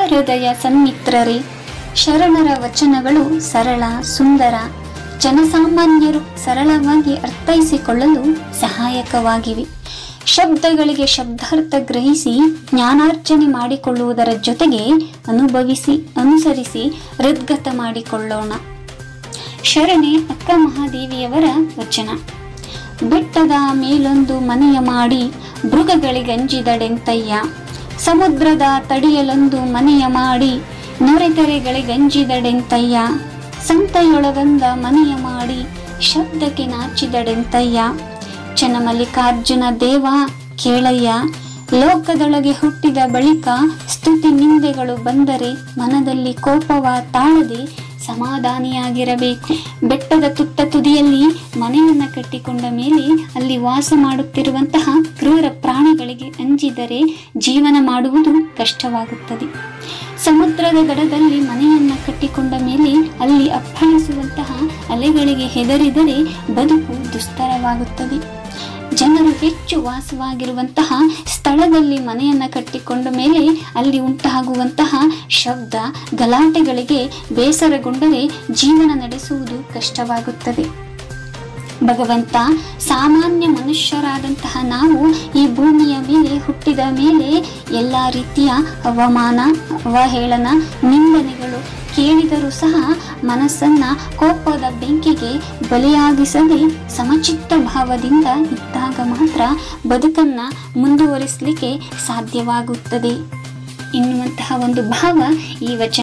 ಸಹೃದಯ ಸನ್ಮಿತ್ರರೇ, ಶರಣರ ವಚನಗಳು ಸರಳ ಸುಂದರ, ಜನಸಾಮಾನ್ಯರು ಸರಳವಾಗಿ ಅರ್ಥೈಸಿಕೊಳ್ಳಲು ಸಹಾಯಕವಾಗಿವೆ. ಶಬ್ದಗಳಿಗೆ ಶಬ್ದಾರ್ಥ ಗ್ರಹಿಸಿ ಜ್ಞಾನಾರ್ಜನೆ ಮಾಡಿಕೊಳ್ಳುವುದರ ಜೊತೆಗೆ ಅನುಭವಿಸಿ ಅನುಸರಿಸಿ ಹೃದ್ಗತ ಮಾಡಿಕೊಳ್ಳೋಣ. ಶರಣೆ ಅಕ್ಕ ಮಹಾದೇವಿಯವರ ವಚನ. ಬೆಟ್ಟದ ಮೇಲೊಂದು ಮನೆಯ ಮಾಡಿ ಮೃಗಗಳಿಗಂಜಿದಡೆಂತಯ್ಯ, ಸಮುದ್ರದ ತಡಿಯಲೊಂದು ಮನೆಯ ಮಾಡಿ ನೊರೆತೆರೆಗಳಿಗಂಜಿದಡೆಂತಯ್ಯ, ಸಂತೆಯೊಳಗೊಂದ ಮನೆಯ ಮಾಡಿ ಶಬ್ದಕ್ಕೆ ನಾಚಿದಡೆಂತಯ್ಯ. ಚನ್ನಮಲ್ಲಿಕಾರ್ಜುನ ದೇವ ಕೇಳಯ್ಯ, ಲೋಕದೊಳಗೆ ಹುಟ್ಟಿದ ಬಳಿಕ ಸ್ತುತಿ ನಿಂದೆಗಳು ಬಂದರೆ ಮನದಲ್ಲಿ ಕೋಪವ ತಾಳದೆ ಸಮಾಧಾನಿಯಾಗಿರಬೇಕು. ಬೆಟ್ಟದ ತುತ್ತ ತುದಿಯಲ್ಲಿ ಮನೆಯನ್ನ ಕಟ್ಟಿಕೊಂಡ ಮೇಲೆ ಅಲ್ಲಿ ವಾಸ ಮಾಡುತ್ತಿರುವಂತಹ ಕ್ರೂರ ಪ್ರಾಣಿಗಳಿಗೆ ಅಂಜಿದರೆ ಜೀವನ ಮಾಡುವುದು ಕಷ್ಟವಾಗುತ್ತದೆ. ಸಮುದ್ರದ ದಡದಲ್ಲಿ ಮನೆಯನ್ನ ಕಟ್ಟಿಕೊಂಡ ಮೇಲೆ ಅಲ್ಲಿ ಅಪ್ಪಳಿಸುವಂತಹ ಅಲೆಗಳಿಗೆ ಹೆದರಿದರೆ ಬದುಕು ದುಸ್ತರವಾಗುತ್ತದೆ. ಜನರು ಹೆಚ್ಚು ವಾಸವಾಗಿರುವಂತಹ ಸ್ಥಳದಲ್ಲಿ ಮನೆಯನ್ನ ಕಟ್ಟಿಕೊಂಡ ಮೇಲೆ ಅಲ್ಲಿ ಉಂಟಾಗುವಂತಹ ಶಬ್ದ ಗಲಾಟೆಗಳಿಗೆ ಬೇಸರಗೊಂಡರೆ ಜೀವನ ನಡೆಸುವುದು ಕಷ್ಟವಾಗುತ್ತದೆ. ಭಗವಂತ ಸಾಮಾನ್ಯ ಮನುಷ್ಯರಾದಂತಹ ನಾವು ಈ ಭೂಮಿಯ ಮೇಲೆ ಹುಟ್ಟಿದ ಮೇಲೆ ಎಲ್ಲ ರೀತಿಯ ಅವಮಾನ, ಅವಹೇಳನ, ನಿಂದನೆಗಳು ಕೇಳಿದರೂ ಸಹ ಮನಸ್ಸನ್ನ ಕೋಪದ ಬೆಂಕಿಗೆ ಬಲಿಯಾಗಿಸದೆ ಸಮಚಿತ್ತ ಭಾವದಿಂದ ಇದ್ದಾಗ ಮಾತ್ರ ಬದುಕನ್ನ ಮುಂದುವರಿಸಲಿಕ್ಕೆ ಸಾಧ್ಯವಾಗುತ್ತದೆ ಎನ್ನುವಂತಹ ಒಂದು ಭಾವ ಈ ವಚನ